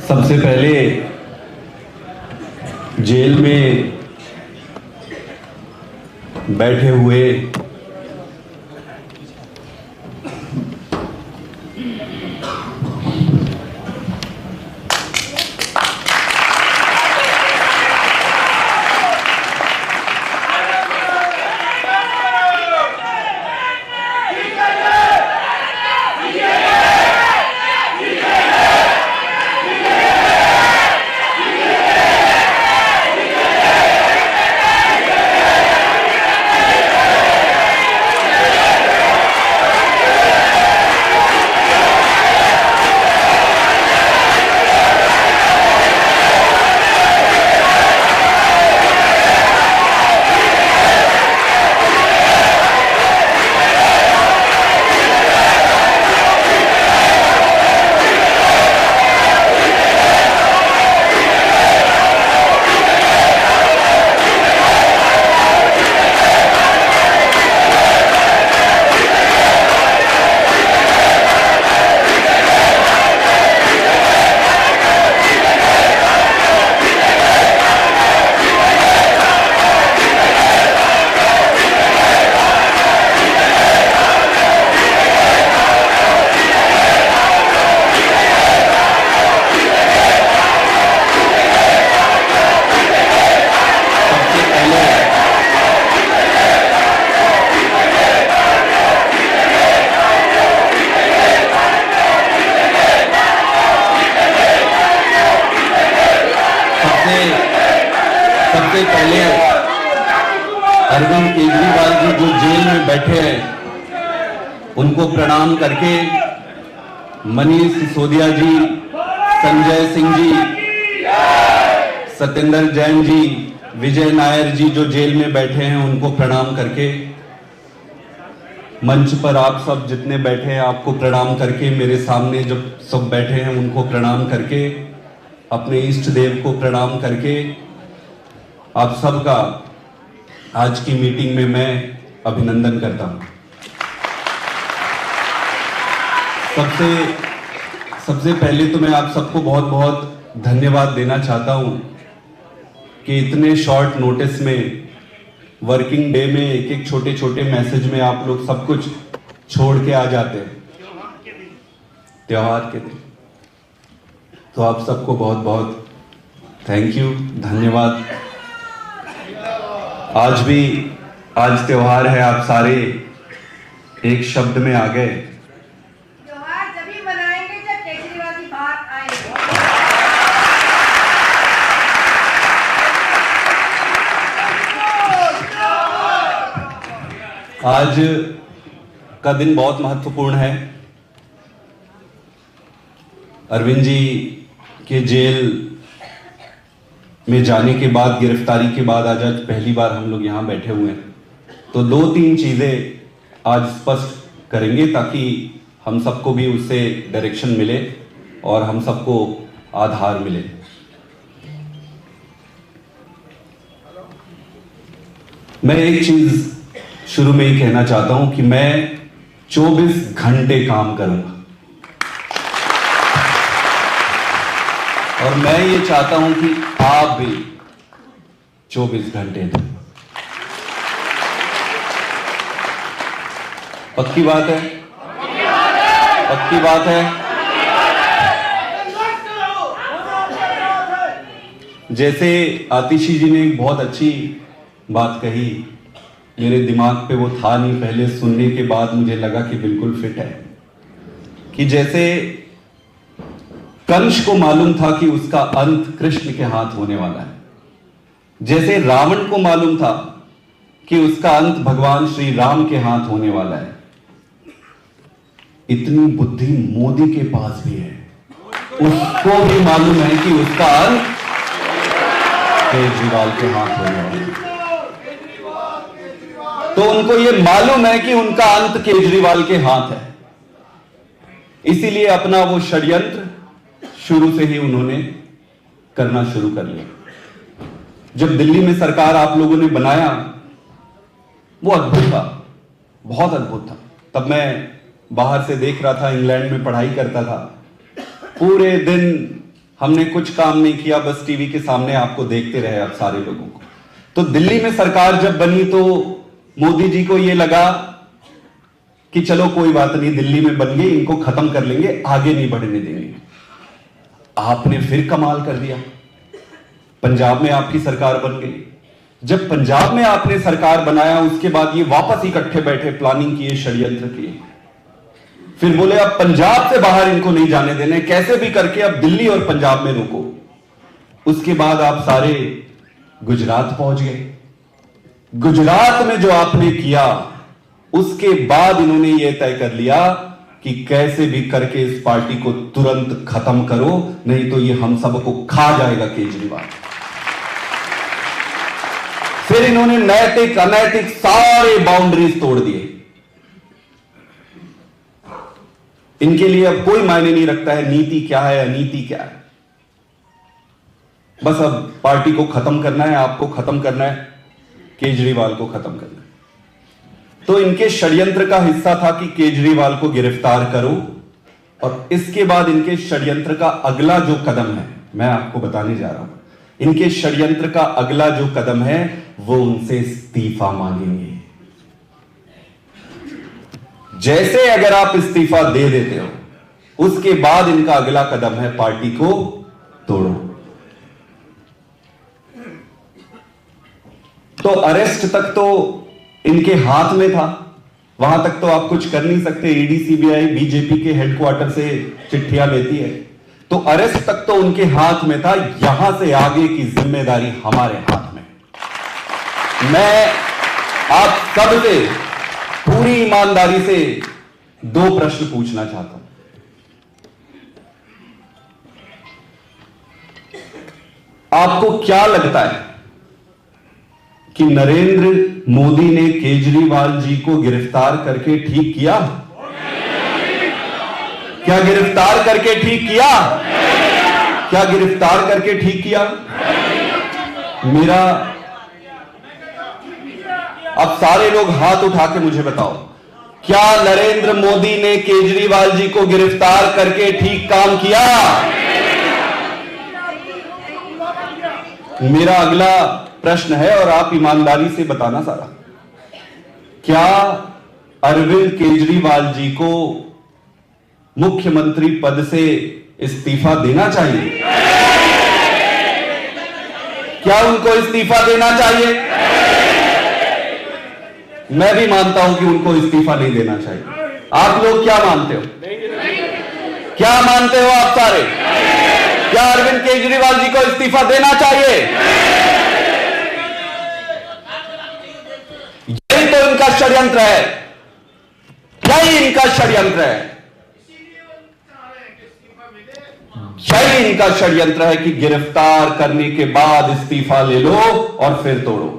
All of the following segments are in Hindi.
सबसे पहले जेल में बैठे हुए सबसे पहले अरविंद केजरीवाल जी जो जेल में बैठे हैं उनको प्रणाम करके मनीष सिसोदिया जी, संजय सिंह जी, सत्येंद्र जैन जी, विजय नायर जी जो जेल में बैठे हैं उनको प्रणाम करके, मंच पर आप सब जितने बैठे हैं आपको प्रणाम करके, मेरे सामने जो सब बैठे हैं उनको प्रणाम करके, अपने इष्ट देव को प्रणाम करके आप सबका आज की मीटिंग में मैं अभिनंदन करता हूं। सबसे पहले तो मैं आप सबको बहुत बहुत धन्यवाद देना चाहता हूं कि इतने शॉर्ट नोटिस में, वर्किंग डे में, एक एक छोटे छोटे मैसेज में आप लोग सब कुछ छोड़ के आ जाते हैं त्योहार के दिन। तो आप सबको बहुत बहुत थैंक यू, धन्यवाद। आज त्योहार है, आप सारे एक शब्द में आ गए। त्योहार तभी मनाएंगे जब केजरीवाल की बात आए। आज का दिन बहुत महत्वपूर्ण है। अरविंद जी के जेल में जाने के बाद, गिरफ्तारी के बाद आज पहली बार हम लोग यहाँ बैठे हुए हैं। तो 2-3 चीजें आज स्पष्ट करेंगे ताकि हम सबको भी उससे डायरेक्शन मिले और हम सबको आधार मिले। मैं एक चीज शुरू में ही कहना चाहता हूं कि मैं 24 घंटे काम करूंगा और मैं ये चाहता हूं कि आप भी 24 घंटे दें। पक्की बात है? पक्की बात है? जैसे आतिशी जी ने एक बहुत अच्छी बात कही, मेरे दिमाग पे वो था नहीं, पहले सुनने के बाद मुझे लगा कि बिल्कुल फिट है, कि जैसे कंस को मालूम था कि उसका अंत कृष्ण के हाथ होने वाला है, जैसे रावण को मालूम था कि उसका अंत भगवान श्री राम के हाथ होने वाला है, इतनी बुद्धि मोदी के पास भी है। उसको भी मालूम है कि उसका अंत केजरीवाल के हाथ होने वाला है। तो उनको यह मालूम है कि उनका अंत केजरीवाल के हाथ है, इसीलिए अपना वो षड्यंत्र शुरू से ही उन्होंने करना शुरू कर लिया। जब दिल्ली में सरकार आप लोगों ने बनाया, वो अद्भुत था, बहुत अद्भुत था। तब मैं बाहर से देख रहा था, इंग्लैंड में पढ़ाई करता था, पूरे दिन हमने कुछ काम नहीं किया, बस टीवी के सामने आपको देखते रहे आप सारे लोगों को। तो दिल्ली में सरकार जब बनी तो मोदी जी को यह लगा कि चलो कोई बात नहीं, दिल्ली में बन गई, इनको खत्म कर लेंगे, आगे नहीं बढ़ने देंगे। आपने फिर कमाल कर दिया, पंजाब में आपकी सरकार बन गई। जब पंजाब में आपने सरकार बनाया, उसके बाद ये वापस इकट्ठे बैठे, प्लानिंग किए, षड्यंत्र किए, फिर बोले अब पंजाब से बाहर इनको नहीं जाने देने, कैसे भी करके अब दिल्ली और पंजाब में रोको। उसके बाद आप सारे गुजरात पहुंच गए। गुजरात में जो आपने किया, उसके बाद इन्होंने यह तय कर लिया कि कैसे भी करके इस पार्टी को तुरंत खत्म करो, नहीं तो ये हम सबको खा जाएगा केजरीवाल। फिर इन्होंने नैतिक अनैतिक सारे बाउंड्रीज तोड़ दिए। इनके लिए अब कोई मायने नहीं रखता है नीति क्या है, अनीति क्या है। बस अब पार्टी को खत्म करना है, आपको खत्म करना है, केजरीवाल को खत्म करना है। तो इनके षड्यंत्र का हिस्सा था कि केजरीवाल को गिरफ्तार करो, और इसके बाद इनके षड्यंत्र का अगला जो कदम है, मैं आपको बताने जा रहा हूं। इनके षड्यंत्र का अगला जो कदम है, वो उनसे इस्तीफा मांगेंगे। जैसे अगर आप इस्तीफा दे देते हो, उसके बाद इनका अगला कदम है पार्टी को तोड़ो। तो अरेस्ट तक तो इनके हाथ में था, वहां तक तो आप कुछ कर नहीं सकते। ईडी सीबीआई बीजेपी के हेडक्वार्टर से चिट्ठियां लेती है, तो अरेस्ट तक तो उनके हाथ में था। यहां से आगे की जिम्मेदारी हमारे हाथ में। मैं आप सबसे पूरी ईमानदारी से दो प्रश्न पूछना चाहता हूं। आपको क्या लगता है कि नरेंद्र मोदी ने केजरीवाल जी को गिरफ्तार करके ठीक किया? क्या गिरफ्तार करके ठीक किया? क्या गिरफ्तार करके ठीक किया? मेरा अब सारे लोग हाथ उठा के मुझे बताओ, क्या नरेंद्र मोदी ने केजरीवाल जी को गिरफ्तार करके ठीक काम किया? मेरा अगला प्रश्न है, और आप ईमानदारी से बताना सारा, क्या अरविंद केजरीवाल जी को मुख्यमंत्री पद से इस्तीफा देना चाहिए? क्या उनको इस्तीफा देना चाहिए? मैं भी मानता हूं कि उनको इस्तीफा नहीं देना चाहिए। आप लोग क्या मानते हो? क्या मानते हो आप सारे? क्या अरविंद केजरीवाल जी को इस्तीफा देना चाहिए? यही तो इनका षड्यंत्र है, यही इनका षड्यंत्र है, यही इनका षड्यंत्र है कि गिरफ्तार करने के बाद इस्तीफा ले लो और फिर तोड़ो।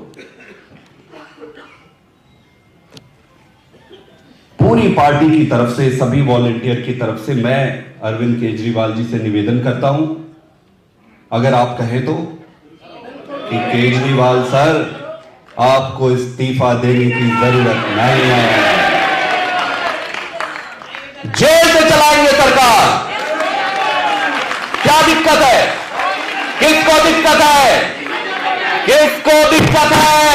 पूरी पार्टी की तरफ से, सभी वॉलंटियर की तरफ से मैं अरविंद केजरीवाल जी से निवेदन करता हूं, अगर आप कहें तो, कि केजरीवाल सर, आपको इस्तीफा देने की जरूरत नहीं है, जेल से चलाएंगे सरकार। क्या दिक्कत है? किसको दिक्कत है? किसको दिक्कत है?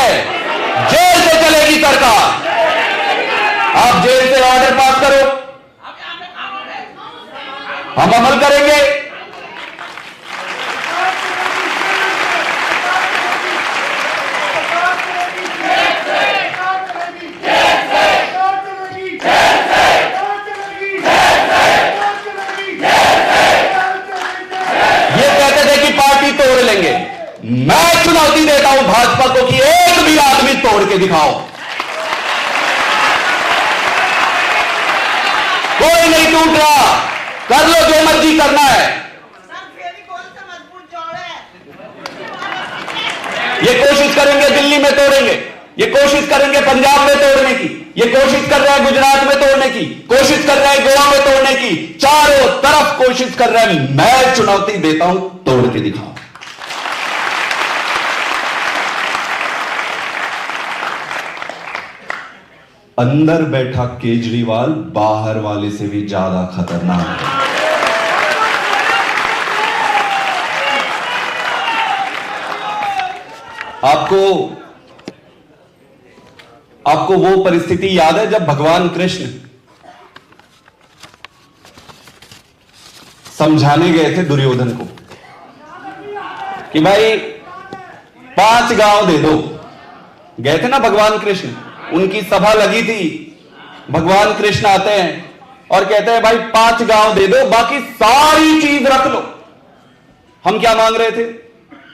जेल से चलेगी सरकार। आप जेल से ऑर्डर पास करो, हम अमल करेंगे। ये कहते थे कि पार्टी तोड़ लेंगे। मैं चुनौती देता हूं भाजपा को कि एक भी आदमी तोड़ के दिखाओ। कोई नहीं टूट रहा, कर लो जो मर्जी करना है। ये कोशिश करेंगे दिल्ली में तोड़ेंगे, ये कोशिश करेंगे पंजाब में तोड़ने की, ये कोशिश कर रहे हैं गुजरात में तोड़ने की, कोशिश कर रहे हैं गोवा में तोड़ने की, चारों तरफ कोशिश कर रहे हैं। मैं चुनौती देता हूं, तोड़ के दिखाओ। अंदर बैठा केजरीवाल बाहर वाले से भी ज्यादा खतरनाक है। आपको वो परिस्थिति याद है जब भगवान कृष्ण समझाने गए थे दुर्योधन को कि भाई 5 गांव दे दो। गए थे ना भगवान कृष्ण, उनकी सभा लगी थी। भगवान कृष्ण आते हैं और कहते हैं भाई 5 गांव दे दो, बाकी सारी चीज रख लो। हम क्या मांग रहे थे?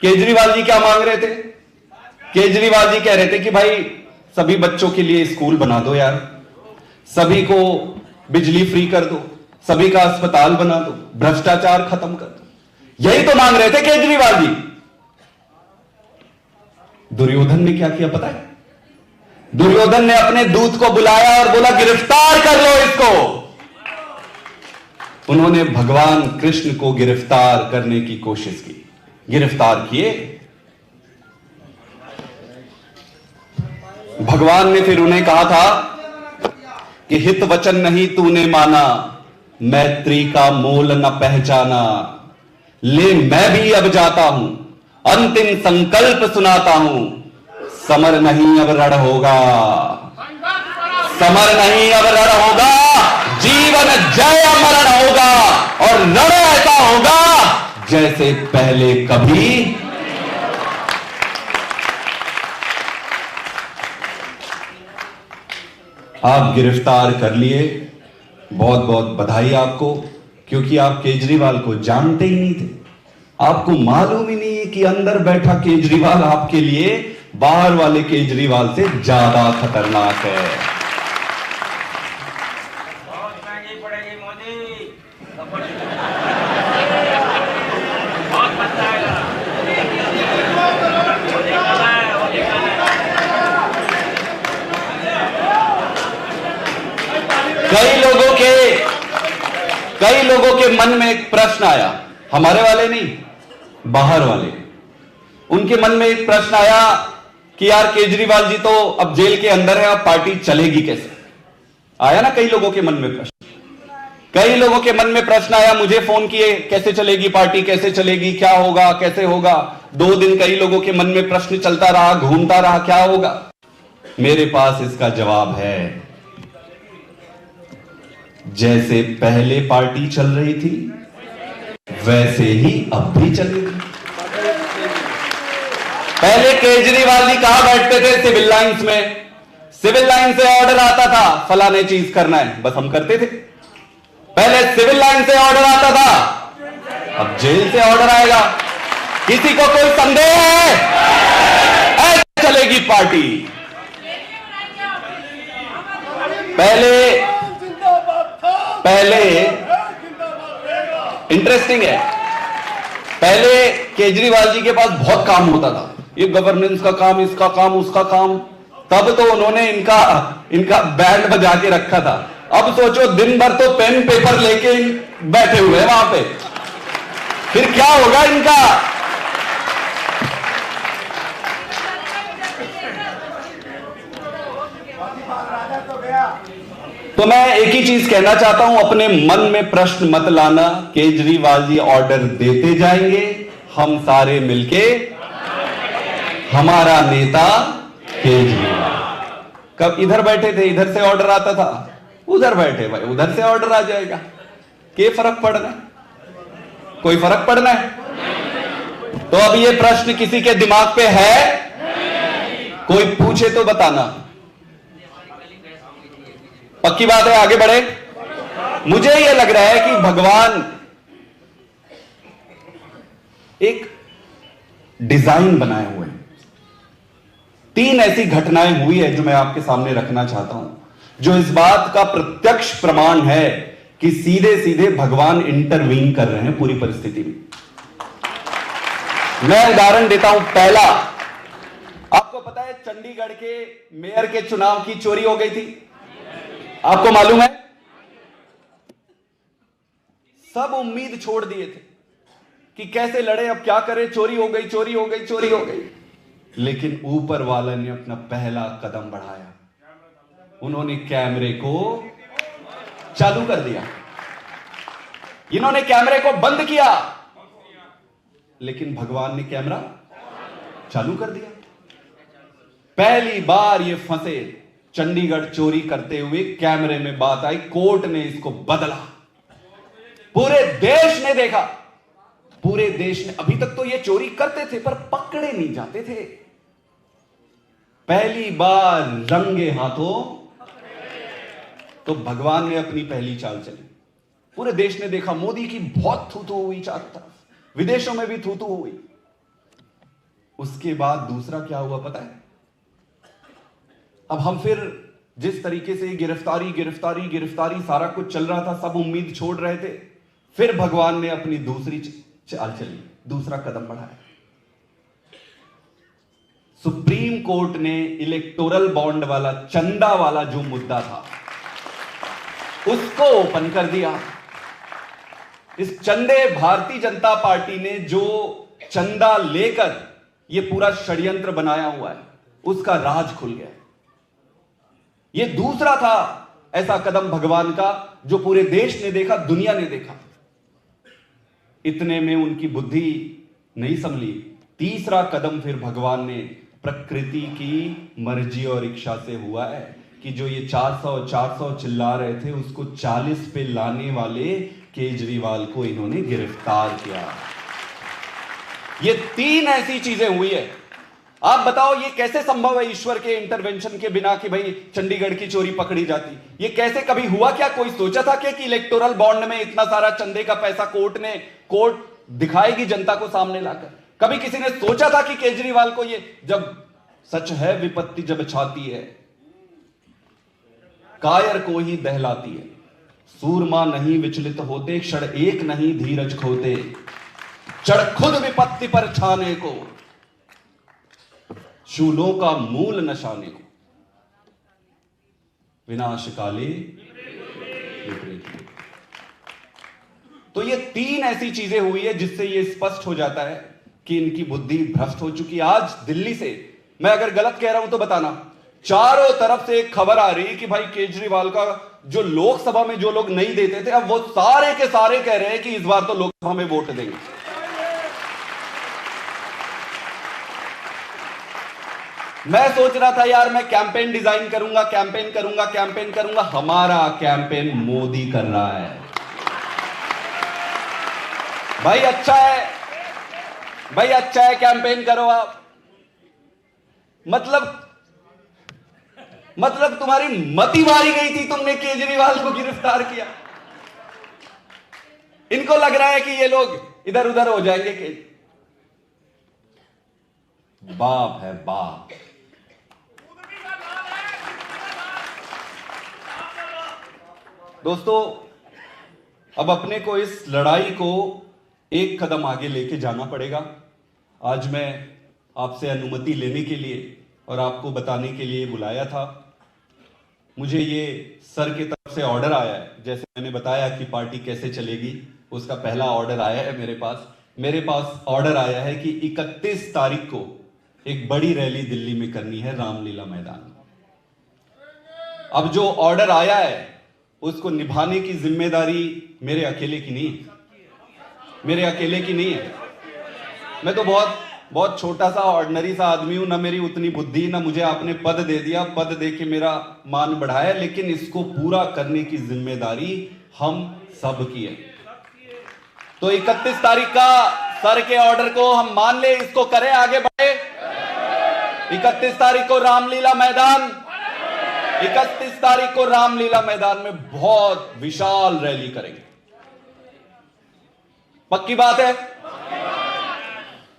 केजरीवाल जी क्या मांग रहे थे? केजरीवाल जी कह रहे थे कि भाई सभी बच्चों के लिए स्कूल बना दो यार, सभी को बिजली फ्री कर दो, सभी का अस्पताल बना दो, भ्रष्टाचार खत्म कर दो। यही तो मांग रहे थे केजरीवाल जी। दुर्योधन ने क्या किया पता है? दुर्योधन ने अपने दूत को बुलाया और बोला गिरफ्तार कर लो इसको। उन्होंने भगवान कृष्ण को गिरफ्तार करने की कोशिश की, गिरफ्तार किए। भगवान ने फिर उन्हें कहा था कि हित वचन नहीं तूने माना, मैत्री का मोल न पहचाना। ले मैं भी अब जाता हूं, अंतिम संकल्प सुनाता हूं, समर नहीं अब रण होगा, समर नहीं अब रण होगा, जीवन जय मरण होगा और रण ऐसा होगा जैसे पहले कभी। आप गिरफ्तार कर लिए, बहुत बहुत बधाई आपको, क्योंकि आप केजरीवाल को जानते ही नहीं थे। आपको मालूम ही नहीं है कि अंदर बैठा केजरीवाल आपके लिए बाहर वाले केजरीवाल से ज्यादा खतरनाक है। बहुत महंगी पड़ेगी मोदी, बहुत खर्चा आएगा। कई लोगों के मन में एक प्रश्न आया, हमारे वाले नहीं, बाहर वाले। उनके मन में एक प्रश्न आया कि यार केजरीवाल जी तो अब जेल के अंदर है, अब पार्टी चलेगी कैसे? आया ना कई लोगों के मन में प्रश्न। कई लोगों के मन में प्रश्न आया, मुझे फोन किए कैसे चलेगी पार्टी, कैसे चलेगी, क्या होगा, कैसे होगा। 2 दिन कई लोगों के मन में प्रश्न चलता रहा, घूमता रहा, क्या होगा। मेरे पास इसका जवाब है, जैसे पहले पार्टी चल रही थी वैसे ही अब भी चलेगी। पहले केजरीवाल जी कहां बैठते थे? सिविल लाइंस में। सिविल लाइन से ऑर्डर आता था फलाने चीज करना है, बस हम करते थे। पहले सिविल लाइन से ऑर्डर आता था, अब जेल से ऑर्डर आएगा। किसी को कोई संदेह है? ऐसे चलेगी पार्टी। पहले इंटरेस्टिंग है, पहले केजरीवाल जी के पास बहुत काम होता था, ये गवर्नेंस का काम, इसका काम, उसका काम। तब तो उन्होंने इनका बैंड बजा के रखा था। अब सोचो दिन भर तो पेन पेपर लेके बैठे हुए हैं वहां पे, फिर क्या होगा इनका? तो मैं एक ही चीज कहना चाहता हूं, अपने मन में प्रश्न मत लाना। केजरीवाल जी ऑर्डर देते जाएंगे, हम सारे मिलके, हमारा नेता केजरीवाल। कब इधर बैठे थे, इधर से ऑर्डर आता था, उधर बैठे भाई उधर से ऑर्डर आ जाएगा। क्या फर्क पड़ना है? कोई फर्क पड़ना है? तो अब ये प्रश्न किसी के दिमाग पे है? कोई पूछे तो बताना। पक्की बात है, आगे बढ़े। मुझे यह लग रहा है कि भगवान एक डिजाइन बनाए हुए हैं। 3 ऐसी घटनाएं हुई है जो मैं आपके सामने रखना चाहता हूं, जो इस बात का प्रत्यक्ष प्रमाण है कि सीधे सीधे भगवान इंटरवीन कर रहे हैं पूरी परिस्थिति में। मैं उदाहरण देता हूं। पहला, आपको पता है चंडीगढ़ के मेयर के चुनाव की चोरी हो गई थी, आपको मालूम है? सब उम्मीद छोड़ दिए थे कि कैसे लड़े, अब क्या करें, चोरी हो गई, चोरी हो गई, चोरी हो गई। लेकिन ऊपर वाला ने अपना पहला कदम बढ़ाया, उन्होंने कैमरे को चालू कर दिया। इन्होंने कैमरे को बंद किया, लेकिन भगवान ने कैमरा चालू कर दिया। पहली बार ये फंसे चंडीगढ़ चोरी करते हुए कैमरे में बात आई, कोर्ट ने इसको बदला, पूरे देश ने देखा, पूरे देश ने। अभी तक तो ये चोरी करते थे पर पकड़े नहीं जाते थे, पहली बार रंगे हाथों तो भगवान ने अपनी पहली चाल चली। पूरे देश ने देखा, मोदी की बहुत थू-थू हुई चारों तरफ, विदेशों में भी थू-थू हुई। उसके बाद दूसरा क्या हुआ पता है? अब हम फिर जिस तरीके से गिरफ्तारी गिरफ्तारी गिरफ्तारी सारा कुछ चल रहा था, सब उम्मीद छोड़ रहे थे, फिर भगवान ने अपनी दूसरी चाल चली, दूसरा कदम बढ़ाया। सुप्रीम कोर्ट ने इलेक्टोरल बॉन्ड वाला, चंदा वाला जो मुद्दा था, उसको ओपन कर दिया। इस चंदे, भारतीय जनता पार्टी ने जो चंदा लेकर ये पूरा षड्यंत्र बनाया हुआ है, उसका राज खुल गया। ये दूसरा था ऐसा कदम भगवान का जो पूरे देश ने देखा, दुनिया ने देखा। इतने में उनकी बुद्धि नहीं संभली, तीसरा कदम फिर भगवान ने प्रकृति की मर्जी और इच्छा से हुआ है कि जो ये 400 चिल्ला रहे थे, उसको 40 पे लाने वाले केजरीवाल को इन्होंने गिरफ्तार किया। ये 3 ऐसी चीजें हुई है। आप बताओ ये कैसे संभव है ईश्वर के इंटरवेंशन के बिना कि भाई चंडीगढ़ की चोरी पकड़ी जाती? ये कैसे कभी हुआ? क्या कोई सोचा था कि इलेक्टोरल बॉन्ड में इतना सारा चंदे का पैसा कोर्ट दिखाएगी जनता को सामने लाकर? कभी किसी ने सोचा था कि केजरीवाल को ये, जब सच है विपत्ति जब छाती है, कायर को ही दहलाती है, सूरमा नहीं विचलित होते, क्षण एक नहीं धीरज खोते, चढ़ खुद विपत्ति पर छाने को, शूलों का मूल नशाने को, विनाश काले विपरीत। तो ये 3 ऐसी चीजें हुई है जिससे ये स्पष्ट हो जाता है कि इनकी बुद्धि भ्रष्ट हो चुकी है। आज दिल्ली से, मैं अगर गलत कह रहा हूं तो बताना, चारों तरफ से एक खबर आ रही है कि भाई केजरीवाल का जो लोकसभा में जो लोग नहीं देते थे, अब वो सारे के सारे कह रहे हैं कि इस बार तो लोकसभा में वोट देंगे। मैं सोच रहा था यार मैं कैंपेन डिजाइन करूंगा, कैंपेन करूंगा। हमारा कैंपेन मोदी कर रहा है। भाई अच्छा है, कैंपेन करो आप। मतलब तुम्हारी मति मारी गई थी, तुमने केजरीवाल को गिरफ्तार किया। इनको लग रहा है कि ये लोग इधर उधर हो जाएंगे। कि बाप है बाप। दोस्तों, अब अपने को इस लड़ाई को एक कदम आगे लेके जाना पड़ेगा। आज मैं आपसे अनुमति लेने के लिए और आपको बताने के लिए बुलाया था। मुझे ये सर की तरफ से ऑर्डर आया है, जैसे मैंने बताया कि पार्टी कैसे चलेगी, उसका पहला ऑर्डर आया है मेरे पास ऑर्डर आया है कि 31 तारीख को एक बड़ी रैली दिल्ली में करनी है, रामलीला मैदान में। अब जो ऑर्डर आया है उसको निभाने की जिम्मेदारी मेरे अकेले की नहीं है। मैं तो बहुत छोटा सा ऑर्डिनरी सा आदमी हूं, ना मेरी उतनी बुद्धि, ना मुझे आपने पद दे दिया, पद दे के मेरा मान बढ़ाया, लेकिन इसको पूरा करने की जिम्मेदारी हम सब की है। तो 31 तारीख का सर के ऑर्डर को हम मान ले, इसको करें, आगे बढ़े। 31 तारीख को रामलीला मैदान, 31 तारीख को रामलीला मैदान में बहुत विशाल रैली करेंगे। पक्की बात है।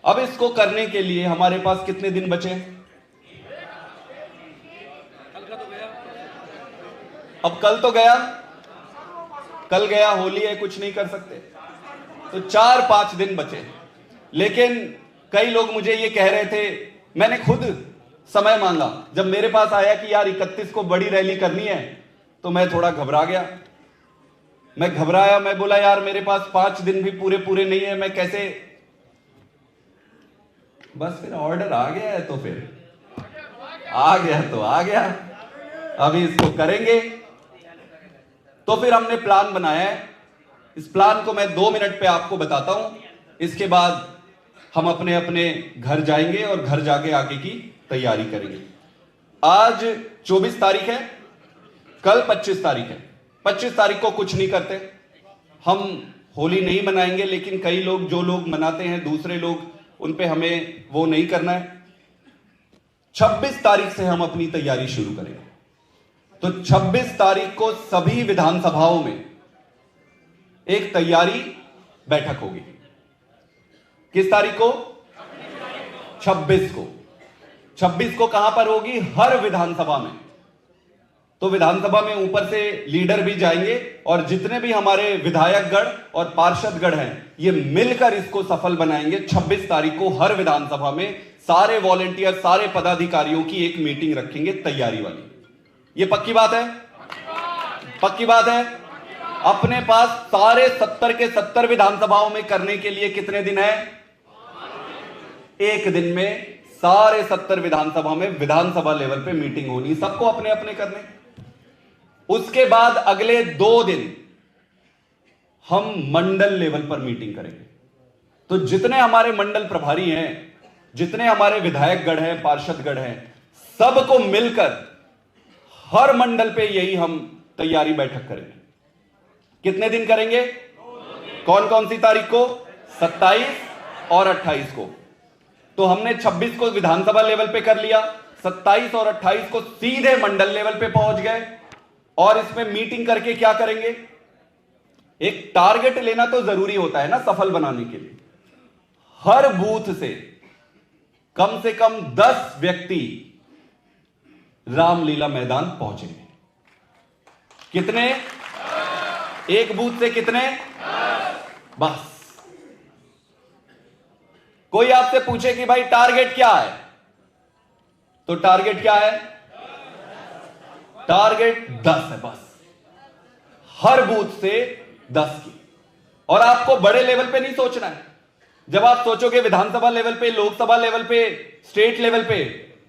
अब इसको करने के लिए हमारे पास कितने दिन बचे? अब कल तो गया, होली है, कुछ नहीं कर सकते, तो 4-5 दिन बचे। लेकिन कई लोग मुझे ये कह रहे थे, मैंने खुद समय मांगा, जब मेरे पास आया कि यार 31 को बड़ी रैली करनी है, तो मैं थोड़ा घबरा गया। मैं बोला यार मेरे पास 5 दिन भी पूरे नहीं है, मैं कैसे। बस फिर ऑर्डर आ गया है, तो फिर आ गया, अभी इसको करेंगे। तो फिर हमने प्लान बनाया है। इस प्लान को मैं 2 मिनट पे आपको बताता हूं, इसके बाद हम अपने घर जाएंगे और घर जाके आगे की तैयारी करेंगे। आज 24 तारीख है, कल 25 तारीख है। 25 तारीख को कुछ नहीं करते, हम होली नहीं मनाएंगे, लेकिन कई लोग जो लोग मनाते हैं दूसरे लोग उन पे हमें वो नहीं करना है। 26 तारीख से हम अपनी तैयारी शुरू करेंगे। तो 26 तारीख को सभी विधानसभाओं में एक तैयारी बैठक होगी। किस तारीख को? 26 को। 26 को कहां पर होगी? हर विधानसभा में। तो विधानसभा में ऊपर से लीडर भी जाएंगे और जितने भी हमारे विधायकगण और पार्षदगण हैं, ये मिलकर इसको सफल बनाएंगे। 26 तारीख को हर विधानसभा में सारे वॉलेंटियर, सारे पदाधिकारियों की एक मीटिंग रखेंगे तैयारी वाली। ये पक्की बात है? पक्की बात है। अपने पास सारे 70 के 70 विधानसभाओं में करने के लिए कितने दिन है? एक दिन में सारे 70 विधानसभा में विधानसभा लेवल पे मीटिंग होनी, सबको अपने अपने करने। उसके बाद अगले 2 दिन हम मंडल लेवल पर मीटिंग करेंगे। तो जितने हमारे मंडल प्रभारी हैं, जितने हमारे विधायकगण हैं, पार्षदगण हैं, सबको मिलकर हर मंडल पे यही हम तैयारी बैठक करेंगे। कितने दिन करेंगे? कौन कौन सी तारीख को? 27 और 28 को। तो हमने 26 को विधानसभा लेवल पे कर लिया, 27 और 28 को सीधे मंडल लेवल पे पहुंच गए। और इसमें मीटिंग करके क्या करेंगे? एक टारगेट लेना तो जरूरी होता है ना सफल बनाने के लिए। हर बूथ से कम 10 व्यक्ति रामलीला मैदान पहुंचेंगे। कितने? एक बूथ से कितने? बस। कोई आपसे पूछे कि भाई टारगेट क्या है, तो टारगेट क्या है? टारगेट 10 है बस, हर बूथ से 10 की। और आपको बड़े लेवल पे नहीं सोचना है। जब आप सोचोगे विधानसभा लेवल पे, लोकसभा लेवल पे, स्टेट लेवल पे,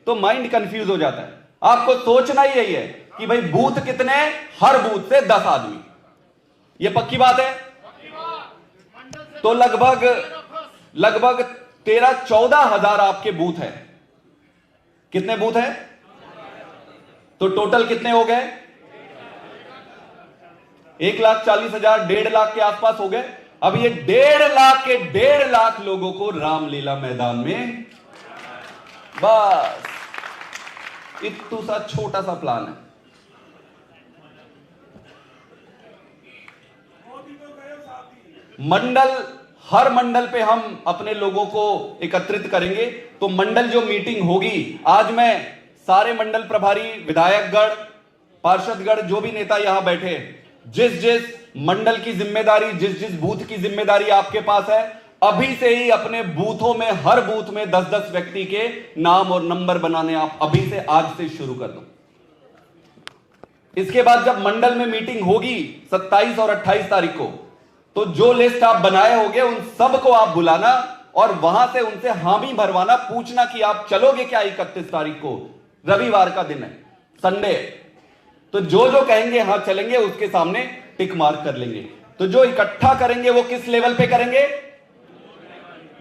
तो माइंड कंफ्यूज हो जाता है। आपको सोचना ही यही है कि भाई बूथ कितने? हर बूथ से 10 आदमी। ये पक्की बात है। तो लगभग 13-14 हजार आपके बूथ है। कितने बूथ है? तो टोटल कितने हो गए? 1,40,000, 1.5 लाख के आसपास हो गए। अब ये 1.5 लाख के 1.5 लाख लोगों को रामलीला मैदान में, बस इतना सा छोटा सा प्लान है। मंडल, हर मंडल पे हम अपने लोगों को एकत्रित करेंगे। तो मंडल जो मीटिंग होगी, आज मैं सारे मंडल प्रभारी, विधायकगण, पार्षदगण, जो भी नेता यहां बैठे, जिस मंडल की जिम्मेदारी, जिस बूथ की जिम्मेदारी आपके पास है, अभी से ही अपने बूथों में, हर बूथ में 10-10 व्यक्ति के नाम और नंबर बनाने आप अभी से, आज से शुरू कर दो। इसके बाद जब मंडल में मीटिंग होगी 27 और 28 तारीख को, तो जो लिस्ट आप बनाए होंगे उन सबको आप बुलाना और वहां से उनसे हामी भरवाना, पूछना कि आप चलोगे क्या 31 तारीख को? रविवार का दिन है, संडे। तो जो कहेंगे हाँ चलेंगे, उसके सामने टिक मार्क कर लेंगे। तो जो इकट्ठा करेंगे वो किस लेवल पे करेंगे?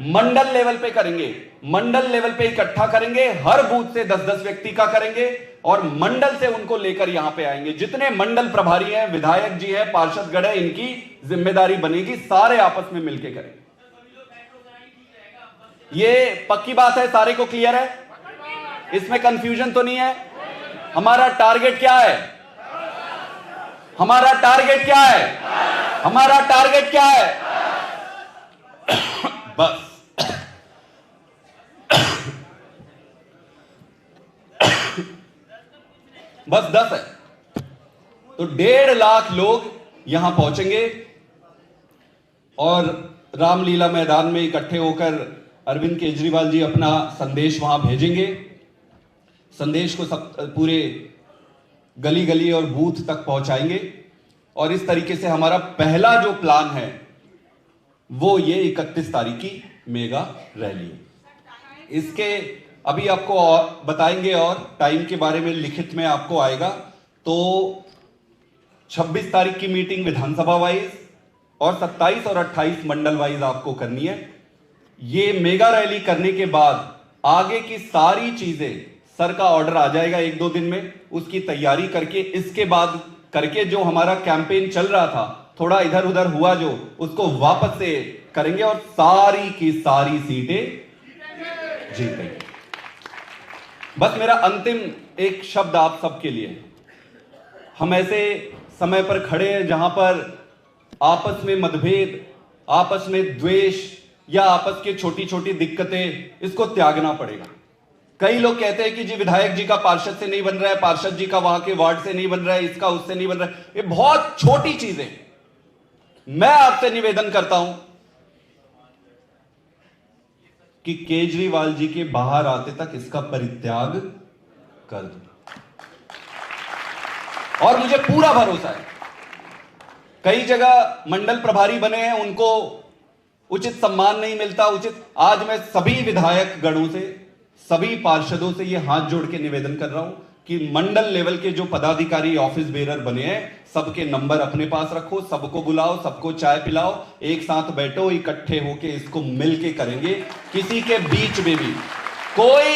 मंडल लेवल पे करेंगे। मंडल लेवल पे इकट्ठा करेंगे, हर बूथ से 10-10 व्यक्ति का करेंगे और मंडल से उनको लेकर यहां पे आएंगे। जितने मंडल प्रभारी हैं, विधायक जी हैं, पार्षदगण हैं, इनकी जिम्मेदारी बनेगी, सारे आपस में मिलकर करेंगे। ये पक्की बात है, सारे को क्लियर है? इसमें कंफ्यूजन तो नहीं है? हमारा टारगेट क्या है? हमारा टारगेट क्या है? हमारा टारगेट क्या है? बस बस 10 है। तो 1.5 लाख लोग यहां पहुंचेंगे और रामलीला मैदान में इकट्ठे होकर अरविंद केजरीवाल जी अपना संदेश वहां भेजेंगे। संदेश को सब पूरे गली गली और बूथ तक पहुंचाएंगे। और इस तरीके से हमारा पहला जो प्लान है वो ये 31 तारीख की मेगा रैली है। इसके अभी आपको और बताएंगे और टाइम के बारे में लिखित में आपको आएगा। तो 26 तारीख की मीटिंग विधानसभा वाइज और 27 और 28 मंडल वाइज आपको करनी है। ये मेगा रैली करने के बाद आगे की सारी चीजें, सर का ऑर्डर आ जाएगा 1-2 दिन में, उसकी तैयारी करके इसके बाद करके जो हमारा कैंपेन चल रहा था, थोड़ा इधर उधर हुआ जो, उसको वापस से करेंगे और सारी की सारी सीटें जीतेंगे। बस मेरा अंतिम एक शब्द आप सबके लिए, हम ऐसे समय पर खड़े हैं जहां पर आपस में मतभेद, आपस में द्वेष या आपस की छोटी छोटी दिक्कतें, इसको त्यागना पड़ेगा। कई लोग कहते हैं कि जी विधायक जी का पार्षद से नहीं बन रहा है, पार्षद जी का वहां के वार्ड से नहीं बन रहा है, इसका उससे नहीं बन रहा है, ये बहुत छोटी चीजें। मैं आपसे निवेदन करता हूं कि केजरीवाल जी के बाहर आते तक इसका परित्याग कर दो। और मुझे पूरा भरोसा है, कई जगह मंडल प्रभारी बने हैं, उनको उचित सम्मान नहीं मिलता, उचित। आज मैं सभी विधायक गणों से, सभी पार्षदों से यह हाथ जोड़ के निवेदन कर रहा हूं कि मंडल लेवल के जो पदाधिकारी ऑफिस बेरर बने हैं, सबके नंबर अपने पास रखो, सबको बुलाओ, सबको चाय पिलाओ, एक साथ बैठो, इकट्ठे होके इसको मिलके करेंगे। किसी के बीच में भी कोई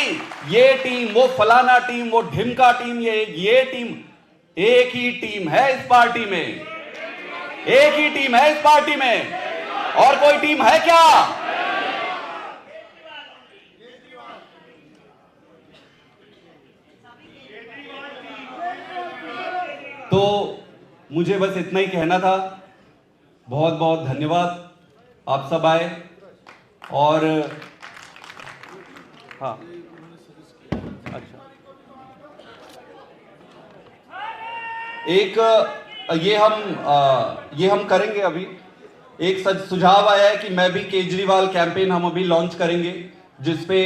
ये टीम, वो फलाना टीम, वो ढिमका टीम, ये टीम, एक ही टीम है इस पार्टी में, एक ही टीम है इस पार्टी में। और कोई टीम है क्या? तो मुझे बस इतना ही कहना था। बहुत बहुत धन्यवाद, आप सब आए। और हाँ, अच्छा, एक ये हम करेंगे। अभी एक सुझाव आया है कि मैं भी केजरीवाल कैंपेन हम अभी लॉन्च करेंगे, जिसपे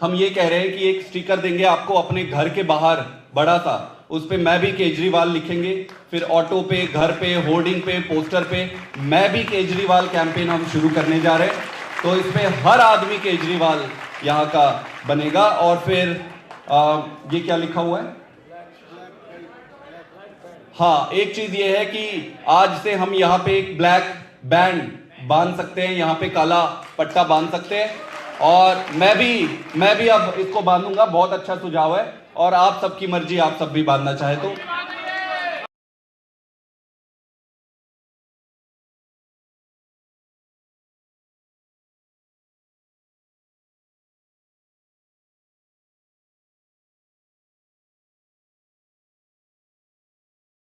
हम ये कह रहे हैं कि एक स्टिकर देंगे आपको अपने घर के बाहर बड़ा सा, उस पे मैं भी केजरीवाल लिखेंगे। फिर ऑटो पे, घर पे, होर्डिंग पे, पोस्टर पे मैं भी केजरीवाल कैंपेन हम शुरू करने जा रहे हैं। तो इस पे हर आदमी केजरीवाल यहाँ का बनेगा। और फिर ये क्या लिखा हुआ है? हाँ, एक चीज ये है कि आज से हम यहाँ पे एक ब्लैक बैंड बांध सकते हैं, यहाँ पे काला पट्टा बांध सकते हैं। और मैं भी अब इसको बांधूंगा। बहुत अच्छा सुझाव है, और आप सबकी मर्जी, आप सब भी बांधना चाहे तो